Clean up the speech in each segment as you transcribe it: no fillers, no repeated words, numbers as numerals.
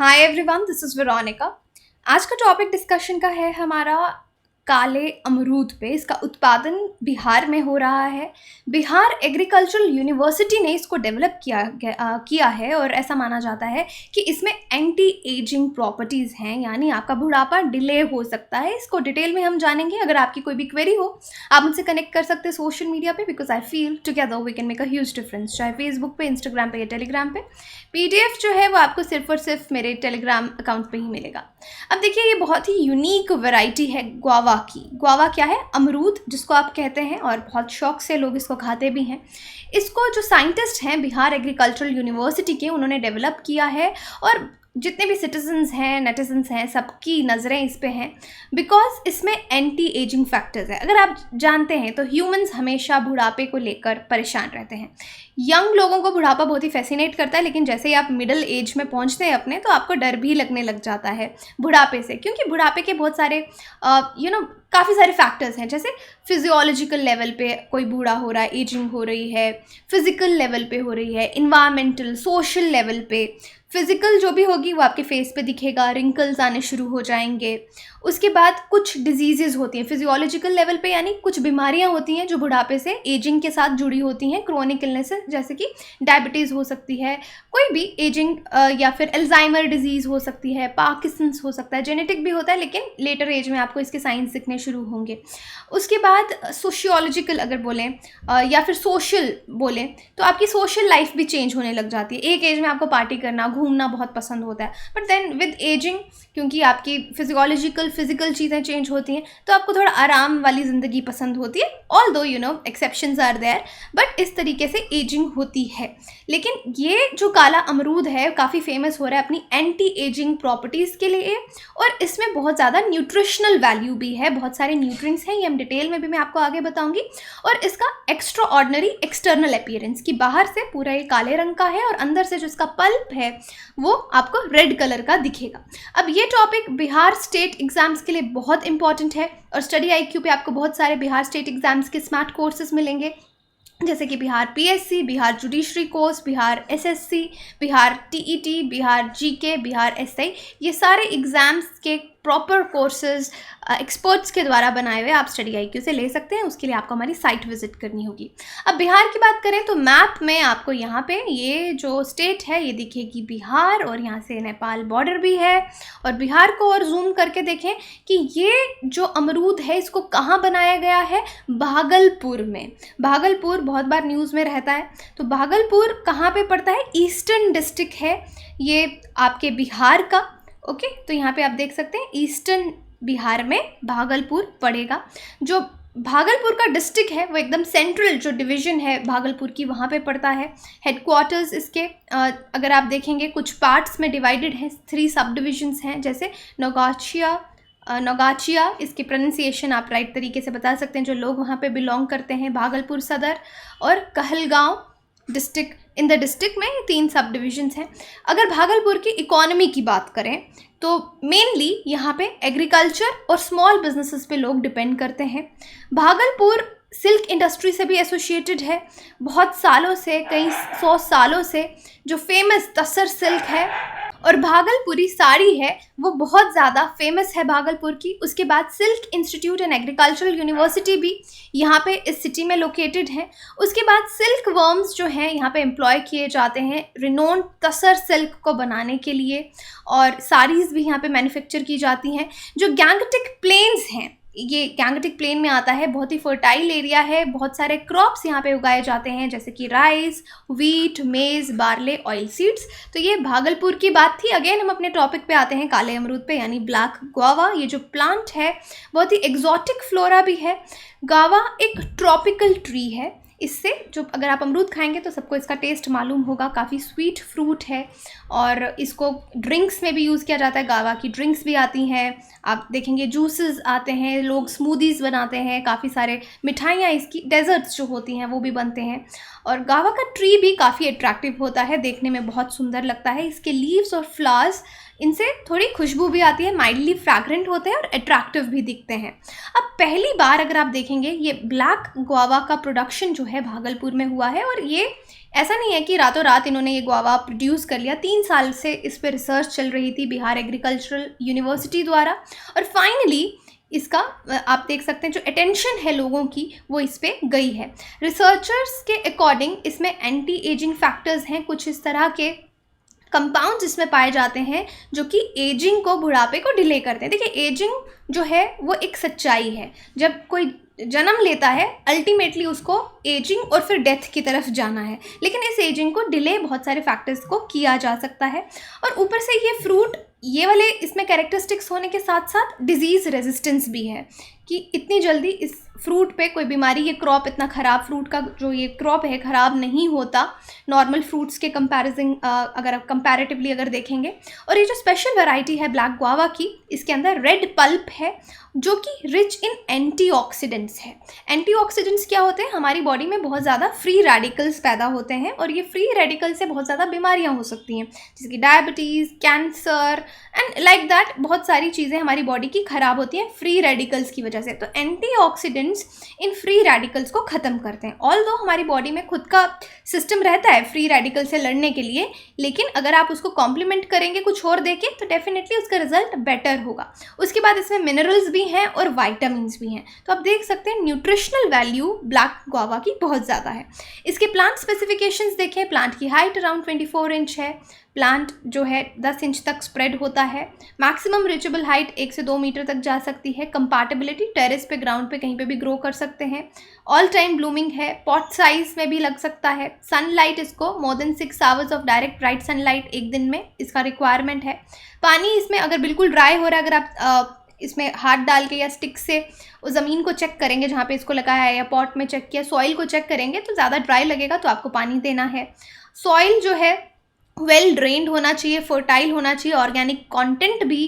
Hi everyone, this is Veronica. आज का topic discussion का है हमारा काले अमरूद पे। इसका उत्पादन बिहार में हो रहा है। बिहार एग्रीकल्चरल यूनिवर्सिटी ने इसको डेवलप किया है और ऐसा माना जाता है कि इसमें एंटी एजिंग प्रॉपर्टीज़ हैं, यानी आपका बुढ़ापा डिले हो सकता है। इसको डिटेल में हम जानेंगे। अगर आपकी कोई भी क्वेरी हो, आप मुझसे कनेक्ट कर सकते हैं सोशल मीडिया पे, because I feel together we can make a huge difference, चाहे फेसबुक पे, इंस्टाग्राम पे या टेलीग्राम पे। पीडीएफ जो है वो आपको सिर्फ और सिर्फ मेरे टेलीग्राम अकाउंट पे ही मिलेगा। अब देखिए, ये बहुत ही यूनिक वैरायटी है गुआवा की। गुआवा क्या है? अमरूद जिसको आप कहते हैं, और बहुत शौक से लोग इसको खाते भी हैं। इसको जो साइंटिस्ट हैं बिहार एग्रीकल्चरल यूनिवर्सिटी के, उन्होंने डेवलप किया है और जितने भी सिटीजन्स हैं, नेटिजन्स हैं, सबकी नज़रें इस पे हैं बिकॉज इसमें एंटी एजिंग फैक्टर्स है। अगर आप जानते हैं तो ह्यूमंस हमेशा बुढ़ापे को लेकर परेशान रहते हैं। यंग लोगों को बुढ़ापा बहुत ही फैसिनेट करता है, लेकिन जैसे ही आप मिडिल एज में पहुंचते हैं अपने, तो आपको डर भी लगने लग जाता है बुढ़ापे से, क्योंकि बुढ़ापे के बहुत सारे काफ़ी सारे फैक्टर्स हैं। जैसे फिजियोलॉजिकल लेवल पे कोई बूढ़ा हो रहा है, एजिंग हो रही है, फिजिकल लेवल पे हो रही है, इन्वायरमेंटल, सोशल लेवल पे। फिजिकल जो भी होगी वो आपके फेस पे दिखेगा, रिंकल्स आने शुरू हो जाएंगे। उसके बाद कुछ डिजीज़ेज़ होती हैं फिजियोलॉजिकल लेवल पे, यानी कुछ बीमारियां होती हैं जो बुढ़ापे से, एजिंग के साथ जुड़ी होती हैं, क्रोनिक इलनेसेस, जैसे कि डायबिटीज़ हो सकती है, कोई भी एजिंग, या फिर अल्जाइमर डिजीज़ हो सकती है, पार्किंसंस हो सकता है। जेनेटिक भी होता है, लेकिन लेटर एज में आपको इसके साइंस दिखने शुरू होंगे। उसके बाद सोशियोलॉजिकल अगर बोलें, या फिर सोशल बोलें, तो आपकी सोशल लाइफ भी चेंज होने लग जाती है। एक एज में आपको पार्टी करना, घूमना बहुत पसंद होता है, बट देन विद एजिंग, क्योंकि आपकी फिजिकल चीज़ें चेंज होती हैं, तो आपको थोड़ा आराम वाली ज़िंदगी पसंद होती है। ऑल दो एक्सेप्शंस आर देयर, बट इस तरीके से एजिंग होती है। लेकिन ये जो काला अमरूद है काफ़ी फेमस हो रहा है अपनी एंटी एजिंग प्रॉपर्टीज़ के लिए, और इसमें बहुत ज़्यादा न्यूट्रिशनल वैल्यू भी है, बहुत सारे न्यूट्रिएंट्स हैं। ये हम डिटेल में भी मैं आपको आगे बताऊंगी। और इसका एक्स्ट्रा ऑर्डिनरी एक्सटर्नल अपीयरेंस, कि बाहर से पूरा ये काले रंग का है और अंदर से जो इसका पल्प है वो आपको रेड कलर का दिखेगा। अब ये टॉपिक बिहार स्टेट एग्जाम्स के लिए बहुत इंपॉर्टेंट है, और स्टडी आईक्यू पे आपको बहुत सारे बिहार स्टेट एग्जाम्स के स्मार्ट कोर्सेज मिलेंगे, जैसे कि Bihar PSC, Bihar judiciary course, Bihar SSC, Bihar TET, Bihar GK, Bihar SI. ये सारे एग्ज़ाम्स के प्रॉपर कोर्सेज एक्सपर्ट्स के द्वारा बनाए हुए आप स्टडी आईक्यू से ले सकते हैं। उसके लिए आपको हमारी साइट विजिट करनी होगी। अब बिहार की बात करें तो मैप में आपको यहाँ पे ये जो स्टेट है ये दिखेगी बिहार, और यहाँ से नेपाल बॉर्डर भी है। और बिहार को और जूम करके देखें कि ये जो अमरूद है इसको कहाँ बनाया गया है? भागलपुर में। भागलपुर बहुत बार न्यूज़ में रहता है, तो भागलपुर कहाँ पे पड़ता है? ईस्टर्न डिस्ट्रिक्ट है ये आपके बिहार का। ओके, तो यहाँ पे आप देख सकते हैं ईस्टर्न बिहार में भागलपुर पड़ेगा। जो भागलपुर का डिस्ट्रिक्ट है वो एकदम सेंट्रल जो डिवीज़न है भागलपुर की, वहाँ पे पड़ता है। हेडक्वार्टर्स इसके अगर आप देखेंगे कुछ पार्ट्स में डिवाइडेड हैं, 3 सब डिविजन्स हैं, जैसे नौगाचिया, इसकी प्रोनाउंसिएशन आप राइट तरीके से बता सकते हैं जो लोग वहाँ पे बिलोंग करते हैं, भागलपुर सदर और Kahalgaon district. In the district में 3 सब डिविजन्स हैं। अगर भागलपुर की इकोनॉमी की बात करें तो मेनली यहाँ पे एग्रीकल्चर और स्मॉल बिजनेसेस पे लोग डिपेंड करते हैं। भागलपुर सिल्क इंडस्ट्री से भी एसोसिएटेड है बहुत सालों से, कई 100 सालों से। जो फेमस तसर सिल्क है और भागलपुरी साड़ी है वो बहुत ज़्यादा फेमस है भागलपुर की। उसके बाद silk institute and agricultural university भी यहाँ पे इस सिटी में लोकेटेड है। उसके बाद सिल्क वर्म्स जो हैं यहाँ पे एम्प्लॉय किए जाते हैं रिनोन्ड तसर सिल्क को बनाने के लिए, और साड़ीज़ भी यहाँ पे मैन्युफैक्चर की जाती हैं। जो गैंगटिक प्लेन्स हैं, ये गैंगटिक प्लेन में आता है, बहुत ही फर्टाइल एरिया है, बहुत सारे क्रॉप्स यहाँ पे उगाए जाते हैं, जैसे कि राइस, व्हीट, मेज़, बार्ले, ऑयल सीड्स। तो ये भागलपुर की बात थी। अगेन हम अपने टॉपिक पे आते हैं, काले अमरूद पे, यानी ब्लैक गुआवा। ये जो प्लांट है बहुत ही एग्जॉटिक फ्लोरा भी है। गुआवा एक ट्रॉपिकल ट्री है। इससे जो अगर आप अमरूद खाएंगे तो सबको इसका टेस्ट मालूम होगा, काफ़ी स्वीट फ्रूट है, और इसको ड्रिंक्स में भी यूज़ किया जाता है। गावा की ड्रिंक्स भी आती हैं, आप देखेंगे जूसेस आते हैं, लोग स्मूदीज़ बनाते हैं, काफ़ी सारे मिठाइयाँ इसकी, डेजर्ट्स जो होती हैं वो भी बनते हैं। और गावा का ट्री भी काफ़ी अट्रैक्टिव होता है, देखने में बहुत सुंदर लगता है। इसके लीव्स और फ्लावर्स इनसे थोड़ी खुशबू भी आती है, माइल्डली फ्रैग्रेंट होते हैं और अट्रैक्टिव भी दिखते हैं। अब पहली बार अगर आप देखेंगे ये ब्लैक गुआवा का प्रोडक्शन जो है भागलपुर में हुआ है, और ये ऐसा नहीं है कि रातों रात इन्होंने ये गुआवा प्रोड्यूस कर लिया। 3 साल से इस पर रिसर्च चल रही थी बिहार एग्रीकल्चरल यूनिवर्सिटी द्वारा, और फाइनली इसका आप देख सकते हैं जो अटेंशन है लोगों की वो इस पे गई है। रिसर्चर्स के अकॉर्डिंग इसमें एंटी एजिंग फैक्टर्स हैं, कुछ इस तरह के कंपाउंड्स इसमें पाए जाते हैं जो कि एजिंग को, बुढ़ापे को डिले करते हैं। देखिए एजिंग जो है वो एक सच्चाई है। जब कोई जन्म लेता है अल्टीमेटली उसको एजिंग और फिर डेथ की तरफ जाना है, लेकिन इस एजिंग को डिले बहुत सारे फैक्टर्स को किया जा सकता है। और ऊपर से ये फ्रूट, ये वाले इसमें कैरेक्टरिस्टिक्स होने के साथ साथ डिजीज़ रेजिस्टेंस भी है कि इतनी जल्दी इस फ्रूट पे कोई बीमारी, ये क्रॉप इतना ख़राब, फ्रूट का जो ये क्रॉप है ख़राब नहीं होता नॉर्मल फ्रूट्स के कंपैरिजन, अगर आप कंपैरेटिवली अगर देखेंगे। और ये जो स्पेशल वैरायटी है ब्लैक गुआवा की, इसके अंदर रेड पल्प है जो कि रिच इन एंटीऑक्सीडेंट्स है। एंटीऑक्सीडेंट्स क्या होते हैं? हमारी बॉडी में बहुत ज़्यादा फ्री रेडिकल्स पैदा होते हैं, और ये फ्री रेडिकल से बहुत ज़्यादा बीमारियां हो सकती हैं, जैसे कि diabetes, cancer and like that. बहुत सारी चीज़ें हमारी बॉडी की ख़राब होती हैं फ्री रेडिकल्स की वजह से। तो एंटीऑक्सीडेंट्स इन फ्री रेडिकल्स को ख़त्म करते हैं। ऑल्दो हमारी बॉडी में खुद का सिस्टम रहता है फ्री रेडिकल से लड़ने के लिए, लेकिन अगर आप उसको कॉम्प्लीमेंट करेंगे कुछ और देके तो डेफिनेटली उसका रिजल्ट बेटर होगा। उसके बाद इसमें मिनरल्स भी हैं और वाइटामिन्स भी हैं। तो आप देख सकते हैं न्यूट्रिशनल वैल्यू ब्लैक गुआवा की बहुत ज़्यादा है। इसके प्लांट स्पेसिफिकेशंस देखें, प्लांट की हाइट अराउंड 24 इंच है, प्लांट जो है 10 इंच तक स्प्रेड होता है, मैक्सिमम रीचेबल हाइट 1 से 2 मीटर तक जा सकती है, कंपैटिबिलिटी टेरेस पे, ग्राउंड पे कहीं पे भी ग्रो कर सकते हैं, ऑल टाइम ब्लूमिंग है, पॉट साइज में भी लग सकता है, सनलाइट इसको more than 6 hours of direct bright sunlight एक दिन में इसका रिक्वायरमेंट है। पानी इसमें अगर बिल्कुल ड्राई हो रहा है, अगर आप इसमें हाथ डाल के या स्टिक से उस ज़मीन को चेक करेंगे जहाँ पे इसको लगाया है, या पॉट में चेक किया, सॉइल को चेक करेंगे तो ज़्यादा ड्राई लगेगा तो आपको पानी देना है। सॉइल जो है वेल ड्रेन्ड होना चाहिए, फर्टाइल होना चाहिए, ऑर्गेनिक कंटेंट भी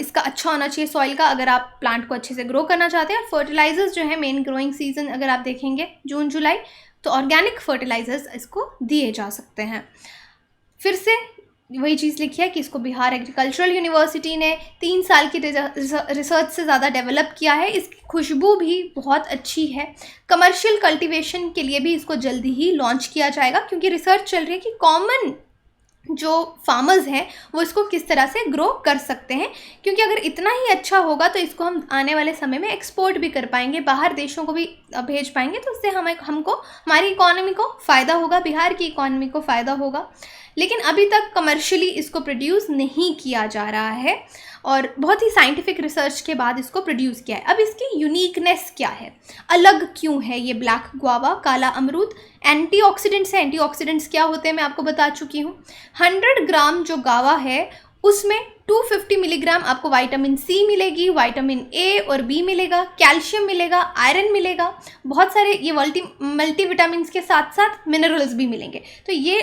इसका अच्छा होना चाहिए सॉइल का, अगर आप प्लांट को अच्छे से ग्रो करना चाहते हैं। और फर्टिलाइजर्स जो है मेन ग्रोइंग सीजन अगर आप देखेंगे जून जुलाई, तो ऑर्गेनिक फर्टिलाइजर्स इसको दिए जा सकते हैं। फिर से वही चीज़ लिखी है कि इसको बिहार एग्रीकल्चरल यूनिवर्सिटी ने 3 साल की रिसर्च से ज़्यादा डेवलप किया है। इसकी खुशबू भी बहुत अच्छी है। कमर्शियल कल्टीवेशन के लिए भी इसको जल्दी ही लॉन्च किया जाएगा, क्योंकि रिसर्च चल रही है कि कॉमन जो फार्मर्स हैं वो इसको किस तरह से ग्रो कर सकते हैं, क्योंकि अगर इतना ही अच्छा होगा तो इसको हम आने वाले समय में एक्सपोर्ट भी कर पाएंगे, बाहर देशों को भी भेज पाएंगे, तो उससे हमको हमारी इकोनॉमी को फ़ायदा होगा, बिहार की इकोनॉमी को फ़ायदा होगा। लेकिन अभी तक कमर्शियली इसको प्रोड्यूस नहीं किया जा रहा है, और बहुत ही साइंटिफिक रिसर्च के बाद इसको प्रोड्यूस किया है। अब इसकी यूनिकनेस क्या है, अलग क्यों है ये ब्लैक गुआवा, काला अमरूद? एंटीऑक्सीडेंट्स है। एंटीऑक्सीडेंट्स क्या होते हैं मैं आपको बता चुकी हूँ। 100 ग्राम जो गावा है उसमें 250 मिलीग्राम आपको विटामिन सी मिलेगी, विटामिन ए और बी मिलेगा, कैल्शियम मिलेगा, आयरन मिलेगा, बहुत सारे ये मल्टी विटामिन के साथ साथ मिनरल्स भी मिलेंगे। तो ये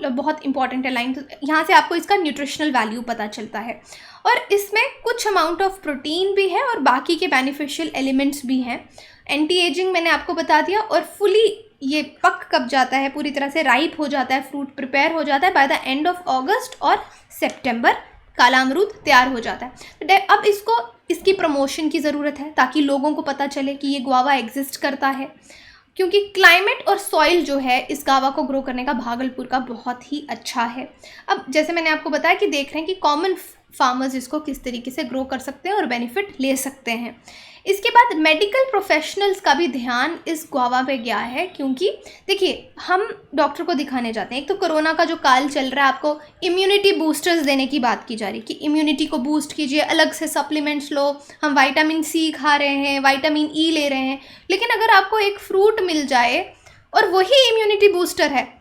बहुत इंपॉर्टेंट है लाइन, तो यहाँ से आपको इसका न्यूट्रिशनल वैल्यू पता चलता है। और इसमें कुछ अमाउंट ऑफ प्रोटीन भी है और बाकी के बेनिफिशियल एलिमेंट्स भी हैं। एंटी एजिंग मैंने आपको बता दिया। और फुली ये पक कब जाता है, पूरी तरह से राइप हो जाता है, फ्रूट प्रिपेयर हो जाता है बाय द एंड ऑफ अगस्त और सितंबर, काला अमरूद तैयार हो जाता है। तो अब इसकी प्रमोशन की ज़रूरत है ताकि लोगों को पता चले कि ये गुआवा एग्जिस्ट करता है, क्योंकि क्लाइमेट और सॉइल जो है इस गावा को ग्रो करने का भागलपुर का बहुत ही अच्छा है। अब जैसे मैंने आपको बताया कि देख रहे हैं कि कॉमन फार्मर्स इसको किस तरीके से ग्रो कर सकते हैं और बेनिफिट ले सकते हैं। इसके बाद मेडिकल प्रोफेशनल्स का भी ध्यान इस गुआवा पे गया है, क्योंकि देखिए हम डॉक्टर को दिखाने जाते हैं, एक तो कोरोना का जो काल चल रहा है, आपको इम्यूनिटी बूस्टर्स देने की बात की जा रही है कि इम्यूनिटी को बूस्ट कीजिए, अलग से सप्लीमेंट्स लो, हम विटामिन सी खा रहे हैं, विटामिन ई ले रहे हैं, लेकिन अगर आपको एक फ्रूट मिल जाए और वही इम्यूनिटी बूस्टर है,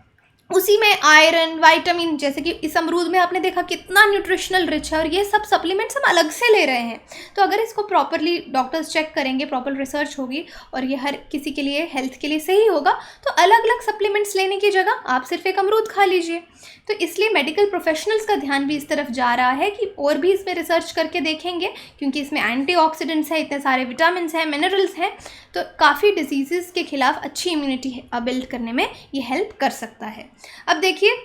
उसी में आयरन, विटामिन, जैसे कि इस अमरूद में आपने देखा कितना न्यूट्रिशनल रिच है, और ये सब सप्लीमेंट्स हम अलग से ले रहे हैं। तो अगर इसको प्रॉपरली डॉक्टर्स चेक करेंगे, प्रॉपर रिसर्च होगी और ये हर किसी के लिए हेल्थ के लिए सही होगा, तो अलग अलग सप्लीमेंट्स लेने की जगह आप सिर्फ एक अमरूद खा लीजिए। तो इसलिए मेडिकल प्रोफेशनल्स का ध्यान भी इस तरफ जा रहा है कि और भी इसमें रिसर्च करके देखेंगे, क्योंकि इसमें एंटीऑक्सीडेंट्स हैं, इतने सारे विटामिन हैं, मिनरल्स हैं, तो काफ़ी डिजीज़ के खिलाफ अच्छी इम्यूनिटी बिल्ड करने में ये हेल्प कर सकता है। अब देखिए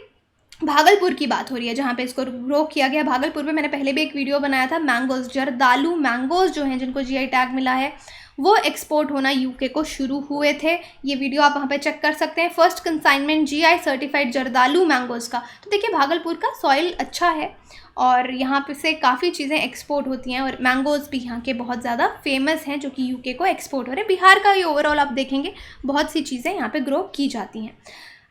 भागलपुर की बात हो रही है जहाँ पे इसको ग्रो किया गया। भागलपुर में मैंने पहले भी एक वीडियो बनाया था। मैंगोज़, जर्दालू मैंगोज़ जो हैं जिनको जीआई टैग मिला है, वो एक्सपोर्ट होना यूके को शुरू हुए थे। ये वीडियो आप वहाँ पे चेक कर सकते हैं। First consignment GI certified Jardalu mangoes का। तो देखिए भागलपुर का सॉइल अच्छा है और यहाँ पे से काफ़ी चीज़ें एक्सपोर्ट होती हैं और मैंगोज़ भी यहाँ के बहुत ज़्यादा फेमस हैं जो कि यूके को एक्सपोर्ट हो रहे हैं। बिहार का ही ओवरऑल आप देखेंगे बहुत सी चीज़ें यहाँ पे ग्रो की जाती हैं।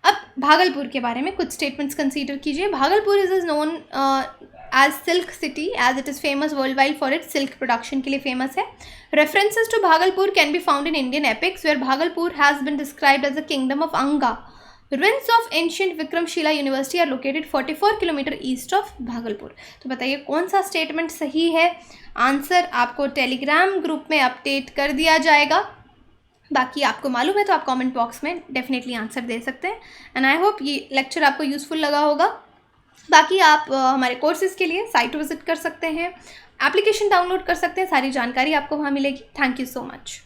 अब भागलपुर के बारे में कुछ स्टेटमेंट्स कंसीडर कीजिए। Bhagalpur is known as silk city as it is famous world wide for its silk production के लिए फेमस है। References to Bhagalpur can be found in Indian epics where Bhagalpur has been described as a kingdom of Anga. Ruins of ancient Vikramshila University are located 44 kilometre east of Bhagalpur. तो बताइए कौन सा statement सही है? Answer आपको टेलीग्राम ग्रुप में update कर दिया जाएगा। बाकी आपको मालूम है तो आप कमेंट बॉक्स में डेफिनेटली आंसर दे सकते हैं। एंड आई होप ये लेक्चर आपको यूज़फुल लगा होगा। बाकी आप हमारे कोर्सेज़ के लिए साइट विज़िट कर सकते हैं, एप्लीकेशन डाउनलोड कर सकते हैं, सारी जानकारी आपको वहाँ मिलेगी। Thank you so much.